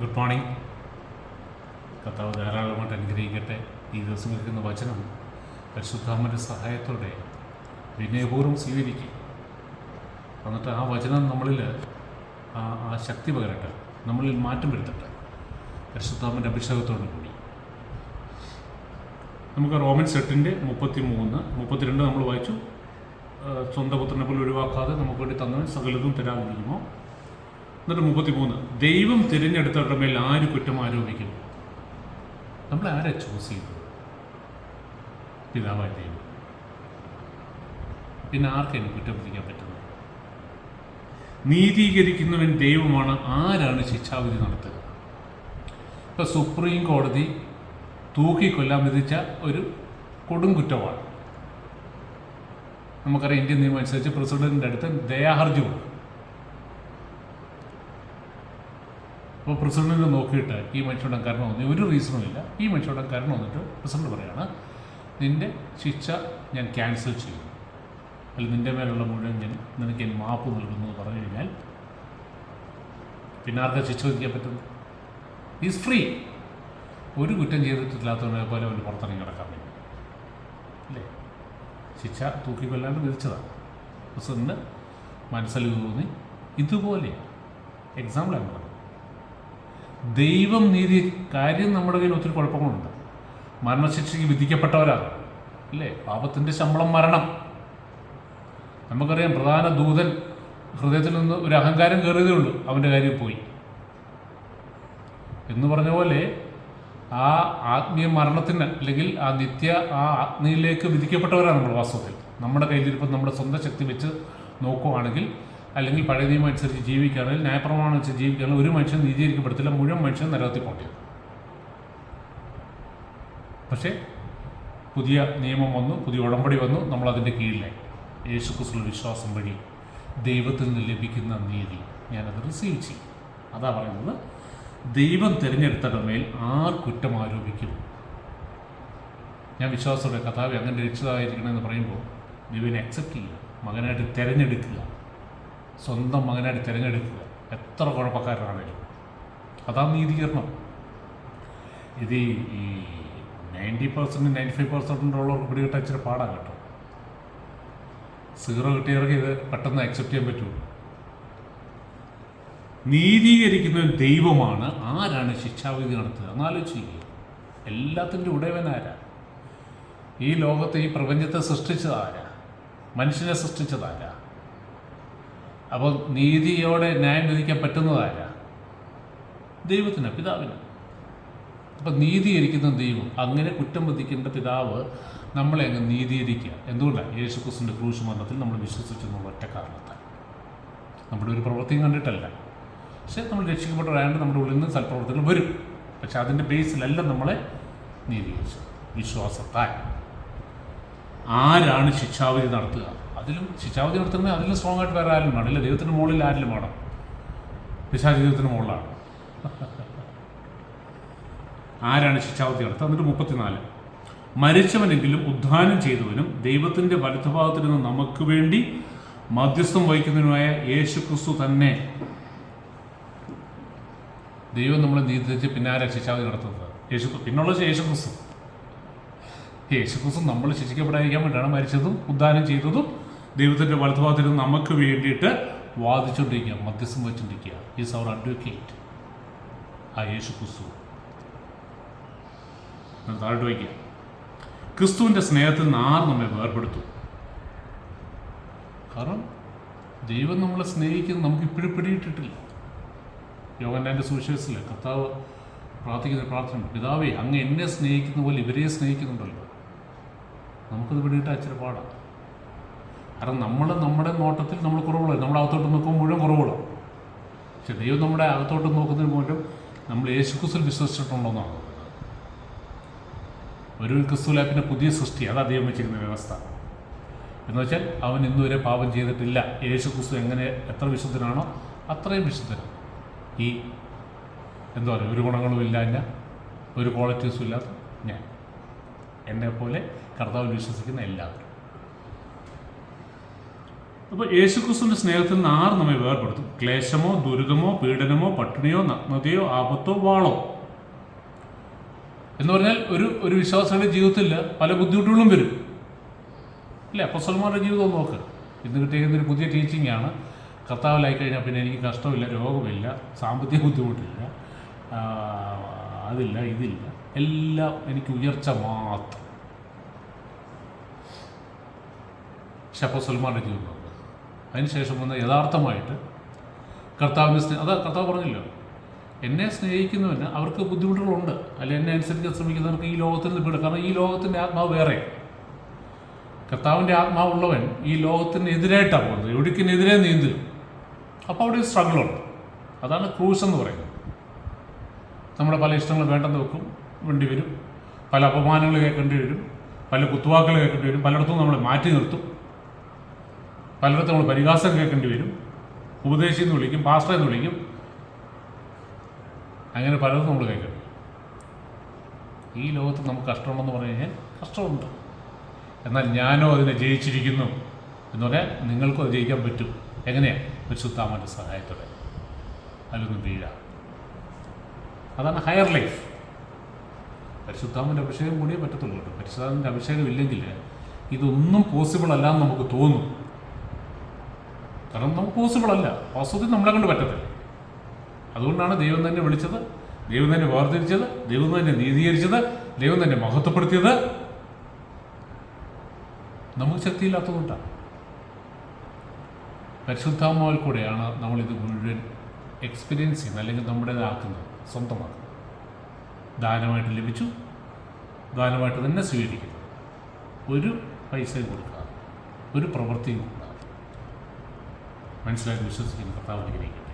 Good morning. കർത്താവ് ധാരാളമായിട്ട് അനുഗ്രഹിക്കട്ടെ. ഈ ദിവസം കേൾക്കുന്ന വചനം പരിശുദ്ധാത്മാവിൻ്റെ സഹായത്തോടെ വിനയപൂർവ്വം സ്വീകരിക്കും. എന്നിട്ട് ആ വചനം നമ്മളിൽ ആ ശക്തി പകരട്ടെ, നമ്മളിൽ മാറ്റം വരുത്തട്ടെ പരിശുദ്ധാത്മാവിൻ്റെ അഭിഷേകത്തോടു കൂടി. നമുക്ക് റോമൻസ് 8:33-32 നമ്മൾ വായിച്ചു. സ്വന്തം പുത്രനെ പോലെ ഒഴിവാക്കാതെ നമുക്ക് വേണ്ടി തന്നവൻ സകലതും തരാതിരിക്കുമോ. എന്നിട്ട് 33, ദൈവം തിരഞ്ഞെടുത്തവരുടെ മേൽ ആര് കുറ്റം ആരോപിക്കും? നമ്മളെ ആരെ ചൂസ് ചെയ്തു? പിതാവായ ദൈവം. പിന്നെ ആർക്കെങ്കിലും കുറ്റം വിധിക്കാൻ പറ്റുന്നത്? നീതീകരിക്കുന്നവൻ ദൈവമാണ്. ആരാണ് ശിക്ഷാവിധി നടത്തുക? ഇപ്പോൾ സുപ്രീം കോടതി തൂക്കിക്കൊല്ലാൻ വിധിച്ച ഒരു കൊടുംകുറ്റമാണ്. നമുക്കറിയാം, ഇന്ത്യൻ നിയമം അനുസരിച്ച് പ്രസിഡന്റിൻ്റെ അടുത്ത് ദയാഹർജി കൊടുക്കും. അപ്പോൾ പ്രസിഡന്റിനെ നോക്കിയിട്ട് ഈ മനുഷ്യരുടെ കാരണം വന്നു, ഒരു റീസണും ഇല്ല, ഈ മനുഷ്യരുടെ കാരണം വന്നിട്ട് പ്രസിഡന്റ് പറയുകയാണ്, നിൻ്റെ ശിക്ഷ ഞാൻ ക്യാൻസൽ ചെയ്യും, അല്ലെങ്കിൽ നിൻ്റെ മേലുള്ള മുഴുവൻ നിനക്ക് ഞാൻ മാപ്പ് നൽകുന്നു എന്ന് പറഞ്ഞു കഴിഞ്ഞാൽ പിന്നെ ആർക്കാ ശിക്ഷ വിധിക്കാൻ പറ്റുന്നു? Is free. ഒരു കുറ്റം ചെയ്തിട്ടില്ലാത്തവനെ പോലെ അവന് പുറത്തിറങ്ങി കിടക്കാൻ പറ്റും അല്ലേ? ശിക്ഷ തൂക്കിക്കൊല്ലാണ്ട് വിധിച്ചതാണ്. പ്രസിഡന്റ് മനസ്സിൽ തോന്നി. ഇതുപോലെ എക്സാമ്പിളാണ് പറഞ്ഞത്. ദൈവം നീതി കാര്യം നമ്മുടെ കയ്യിൽ ഒത്തിരി കുഴപ്പങ്ങളുണ്ട്. മരണശിക്ഷയ്ക്ക് വിധിക്കപ്പെട്ടവരാണ് അല്ലേ? പാപത്തിൻ്റെ ശമ്പളം മരണം. നമുക്കറിയാം, പ്രധാന ദൂതൻ ഹൃദയത്തിൽ നിന്ന് ഒരു അഹങ്കാരം കയറിയതേ ഉള്ളൂ, അവൻ്റെ കാര്യം പോയി എന്ന് പറഞ്ഞ പോലെ ആ ആത്മീയ മരണത്തിന് അല്ലെങ്കിൽ ആ നിത്യ ആ അഗ്നിയിലേക്ക് വിധിക്കപ്പെട്ടവരാണ് നമ്മൾ വാസ്തവത്തിൽ. നമ്മുടെ കയ്യിലിരിപ്പം നമ്മുടെ സ്വന്തം ശക്തി വെച്ച് നോക്കുകയാണെങ്കിൽ, അല്ലെങ്കിൽ പഴയ നിയമം അനുസരിച്ച് ജീവിക്കുകയാണെങ്കിൽ, ന്യായപ്രമാണം അനുസരിച്ച് ജീവിക്കുകയാണെങ്കിൽ ഒരു മനുഷ്യൻ നീതീകരിക്കപ്പെടത്തില്ല, മുഴുവൻ മനുഷ്യൻ നരകത്തിൽ പോകേണ്ടി. പക്ഷേ പുതിയ നിയമം വന്നു, പുതിയ ഉടമ്പടി വന്നു, നമ്മളതിൻ്റെ കീഴിലായി. യേശുക്രിസ്തുവിൽ വിശ്വാസം വഴി ദൈവത്തിൽ നിന്ന് ലഭിക്കുന്ന നീതി ഞാനത് റിസീവ് ചെയ്യും. അതാ പറയുന്നത്, ദൈവം തിരഞ്ഞെടുത്തവരുടെ മേൽ ആർ കുറ്റം ആരോപിക്കും? ഞാൻ വിശ്വാസത്തോടെ കർത്താവേ അങ്ങനെ രക്ഷിതായിരിക്കണമെന്ന് പറയുമ്പോൾ ദൈവനെ അക്സെപ്റ്റ് ചെയ്യുക, മകനായിട്ട് തിരഞ്ഞെടുക്കുക, സ്വന്തം മകനായിട്ട് തിരഞ്ഞെടുക്കുക. എത്ര കുഴപ്പക്കാരനാണെങ്കിലും അതാ നീതീകരണം. ഇത് ഈ 90% 95% ഉള്ളവർക്ക് പിടികിട്ടാൻ ഇച്ചിരി പാടാണ് കേട്ടോ. 0 കിട്ടിയവർക്ക് ഇത് പെട്ടെന്ന് അക്സെപ്റ്റ് ചെയ്യാൻ പറ്റുമോ? നീതീകരിക്കുന്ന ദൈവമാണ്. ആരാണ് ശിക്ഷാവിധി നടത്തുക? എന്നാലോചിക്കുക. എല്ലാത്തിൻ്റെ ഉടയവനാരാ? ഈ ലോകത്തെ, ഈ പ്രപഞ്ചത്തെ സൃഷ്ടിച്ചതാരാ? മനുഷ്യനെ സൃഷ്ടിച്ചതാരാ? അപ്പോൾ നീതിയോടെ ന്യായം വിധിക്കാൻ പറ്റുന്നതാരാ? ദൈവത്തിന്, പിതാവിന്. അപ്പം നീതീകരിക്കുന്ന ദൈവം, അങ്ങനെ കുറ്റം വിധിക്കേണ്ട പിതാവ് നമ്മളെ അങ്ങ് നീതീകരിക്കുക. എന്തുകൊണ്ടാണ്? യേശുക്രിസ്തുവിൻ്റെ ക്രൂശ് മരണത്തിൽ നമ്മൾ വിശ്വസിച്ചെന്നുള്ള ഒറ്റ കാരണത്താൽ. നമ്മുടെ ഒരു പ്രവൃത്തിയും കണ്ടിട്ടല്ല, പക്ഷേ നമ്മൾ രക്ഷിക്കപ്പെട്ടവരായതുകൊണ്ട് നമ്മുടെ ഉള്ളിൽ നിന്ന് സൽപ്രവർത്തികൾ വരും. പക്ഷെ അതിൻ്റെ ബേസിലല്ല നമ്മളെ നീതീകരിച്ചത്, വിശ്വാസത്താൽ. ആരാണ് ശിക്ഷാവിധി നടത്തുക? അതിലും ശിക്ഷാവിധി നടത്തുന്നത് അതിലും സ്ട്രോങ് ആയിട്ട് വേറെ ആരും വേണം. ഇല്ല, ദൈവത്തിന് മുകളിൽ ആരിലും വേണം. പിശാച് ദൈവത്തിന് മുകളിലാണ്. ആരാണ് ശിക്ഷാവിധി നടത്തുക? എന്നിട്ട് 34, മരിച്ചവനെങ്കിലും ഉദ്ധാനം ചെയ്തവനും ദൈവത്തിൻ്റെ വലതുഭാഗത്തിൽ നിന്ന് നമുക്ക് വേണ്ടി മധ്യസ്ഥം വഹിക്കുന്നതിനുമായ യേശുക്രിസ്തു തന്നെ. ദൈവം നമ്മളെ നീതിച്ച് പിന്നെ ആരാ ശിക്ഷാവിധി നടത്തുന്നത്? പിന്നുള്ള യേശുക്രിസ്തു. യേശുക്രിസ്തു നമ്മൾ ശിക്ഷിക്കപ്പെടാതിരിക്കാൻ വേണ്ടിയാണ് മരിച്ചതും ഉദ്ധാനം ചെയ്തതും ദൈവത്തിൻ്റെ വലതുഭാഗത്തിൽ നിന്ന് നമുക്ക് വേണ്ടിയിട്ട് വാദിച്ചുകൊണ്ടിരിക്കുക, മധ്യസ്ഥം വഹിച്ചുകൊണ്ടിരിക്കുക. Is our advocate. ആ യേശുക്രിസ്തു. താഴോട്ട് വയ്ക്കുക. ക്രിസ്തുവിൻ്റെ സ്നേഹത്തിൽ നിന്ന് ആർ നമ്മെ വേർപെടുത്തും? കാരണം ദൈവം നമ്മളെ സ്നേഹിക്കുന്നത് നമുക്ക് ഇപ്പോഴും പിടിയിട്ടിട്ടില്ല. യോഹന്നാൻ്റെ സുവിശേഷത്തിൽ കർത്താവ് പ്രാർത്ഥിക്കുന്ന പ്രാർത്ഥന, പിതാവേ അങ്ങ് എന്നെ സ്നേഹിക്കുന്ന പോലെ ഇവരെ സ്നേഹിക്കുന്നുണ്ടല്ലോ. നമുക്കത് പിടിയിട്ടാൽ ഇച്ചിരി പാടാണ്. കാരണം നമ്മുടെ നോട്ടത്തിൽ നമ്മൾ കുറവുകളാണ്. നമ്മുടെ അകത്തോട്ട് നോക്കുമ്പോൾ മുഴുവൻ കുറവുകളാണ്. പക്ഷെ ദൈവം നമ്മുടെ അകത്തോട്ട് നോക്കുന്നതിന് പോലും നമ്മൾ യേശുക്രിസ്തുവിൽ വിശ്വസിച്ചിട്ടുണ്ടോന്നാണ്. ഒരു ക്രിസ്തുവിലെ പിന്നെ പുതിയ സൃഷ്ടി, അതാ ദൈവം വെച്ചിരിക്കുന്ന വ്യവസ്ഥ. എന്ന് വെച്ചാൽ അവൻ ഇന്നുവരെ പാപം ചെയ്തിട്ടില്ല. യേശുക്രിസ്തു എങ്ങനെ എത്ര വിശുദ്ധനാണോ അത്രയും വിശുദ്ധനാണ്. ഈ എന്താ പറയുക, ഒരു ഗുണങ്ങളും ഇല്ലാഞ്ഞ, ഒരു ക്വാളിറ്റീസും ഇല്ലാത്ത ഞാൻ, എന്നെപ്പോലെ കർത്താവിൽ വിശ്വസിക്കുന്ന എല്ലാവരും. അപ്പോൾ യേശുക്രിസ്തുവിൻ്റെ സ്നേഹത്തിൽ നിന്ന് ആര് നമ്മെ വേർപെടുത്തും? ക്ലേശമോ, ദുരിതമോ, പീഡനമോ, പട്ടിണിയോ, നഗ്നതയോ, ആപത്തോ, വാളോ? എന്ന് പറഞ്ഞാൽ ഒരു വിശ്വാസിയുടെ ജീവിതത്തിൽ പല ബുദ്ധിമുട്ടുകളും വരും അല്ലേ? അപ്പോസ്തലന്മാരുടെ ജീവിതം നോക്ക്. ഇന്ന് കിട്ടിയിരിക്കുന്നൊരു പുതിയ ടീച്ചിങ്ങാണ്. കർത്താവിലായി കഴിഞ്ഞാൽ പിന്നെ എനിക്ക് കഷ്ടമില്ല, രോഗമില്ല, സാമ്പത്തിക ബുദ്ധിമുട്ടില്ല, അതില്ല, ഇതില്ല, എല്ലാം എനിക്ക് ഉയർച്ച മാത്രം. പക്ഷെ അപ്പോസ്തലന്മാരുടെ ജീവിതം നോക്ക്. അതിനുശേഷം വന്ന് യഥാർത്ഥമായിട്ട് കർത്താവിൻ്റെ അതാ കർത്താവ് പറഞ്ഞല്ലോ, എന്നെ സ്നേഹിക്കുന്നവന് അവർക്ക് ബുദ്ധിമുട്ടുകളുണ്ട്, അല്ലെ എന്നെ അനുസരിക്കാൻ ശ്രമിക്കുന്നവർക്ക് ഈ ലോകത്തിൽ നിന്ന് വിടും. കാരണം ഈ ലോകത്തിൻ്റെ ആത്മാവ് വേറെ. കർത്താവിൻ്റെ ആത്മാവുള്ളവൻ ഈ ലോകത്തിന് എതിരായിട്ടാണ് പോകുന്നത്, ഒഴുക്കിനെതിരെ നീന്തുക. അപ്പോൾ അവിടെ ഒരു സ്ട്രഗിളുണ്ട്. അതാണ് ക്രൂസ് എന്ന് പറയുന്നത്. നമ്മുടെ പല ഇഷ്ടങ്ങൾ വേണ്ടെന്ന് വെക്കും, വേണ്ടി വരും, പല അപമാനങ്ങൾ കേൾക്കേണ്ടി വരും, പല കുത്തുവാക്കുകൾ കേൾക്കേണ്ടി വരും, പലയിടത്തും നമ്മളെ മാറ്റി നിർത്തും, പലയിടത്തും നമ്മൾ പരിഹാസം കേൾക്കേണ്ടി വരും, ഉപദേശി എന്ന് വിളിക്കും, പാസ്റ്റർ എന്ന് വിളിക്കും, അങ്ങനെ പലതും നമ്മൾ കേൾക്കണം. ഈ ലോകത്ത് നമുക്ക് കഷ്ടമുണ്ടെന്ന് പറഞ്ഞു കഴിഞ്ഞാൽ കഷ്ടമുണ്ട്. എന്നാൽ ഞാനോ അതിനെ ജയിച്ചിരിക്കുന്നു എന്ന് പറഞ്ഞാൽ നിങ്ങൾക്കും അത് ജയിക്കാൻ പറ്റും. എങ്ങനെയാണ്? പരിശുദ്ധാത്മാവിൻ്റെ സഹായത്തോടെ. അതിലൊന്നും വീഴാം. അതാണ് ഹയർ ലൈഫ്. പരിശുദ്ധാത്മാവിൻ്റെ അഭിഷേകം കൂടിയേ പറ്റത്തുള്ളൂ കേട്ടോ. പരിശുദ്ധാത്മാവിൻ്റെ അഭിഷേകം ഇല്ലെങ്കിൽ ഇതൊന്നും പോസിബിൾ അല്ല എന്ന് നമുക്ക് തോന്നും. കാരണം നമുക്ക് പോസിബിൾ അല്ല, വാസ്തവത്തിൽ നമ്മളെ കൊണ്ട് പറ്റത്തില്ല. അതുകൊണ്ടാണ് ദൈവം തന്നെ വിളിച്ചത്, ദൈവം തന്നെ വേർതിരിച്ചത്, ദൈവം തന്നെ നീതീകരിച്ചത്, ദൈവം തന്നെ മഹത്വപ്പെടുത്തിയത്. നമുക്ക് ശക്തിയില്ലാത്തതുകൊണ്ടാണ്. പരിശുദ്ധാത്മാവിൽ കൂടെയാണ് നമ്മളിത് മുഴുവൻ എക്സ്പീരിയൻസ് ചെയ്യുന്നത്, അല്ലെങ്കിൽ നമ്മുടേതാക്കുന്നത്, സ്വന്തമാക്കുന്നത്. ദാനമായിട്ട് ലഭിച്ചു, ദാനമായിട്ട് തന്നെ സ്വീകരിക്കുന്നു. ഒരു പൈസയും കൊടുക്കാതെ, ഒരു പ്രവൃത്തിയും കൂടാതെ. മനസ്സിലാക്കി വിശ്വസിക്കുന്ന കർത്താവ് അനുഗ്രഹിക്കും.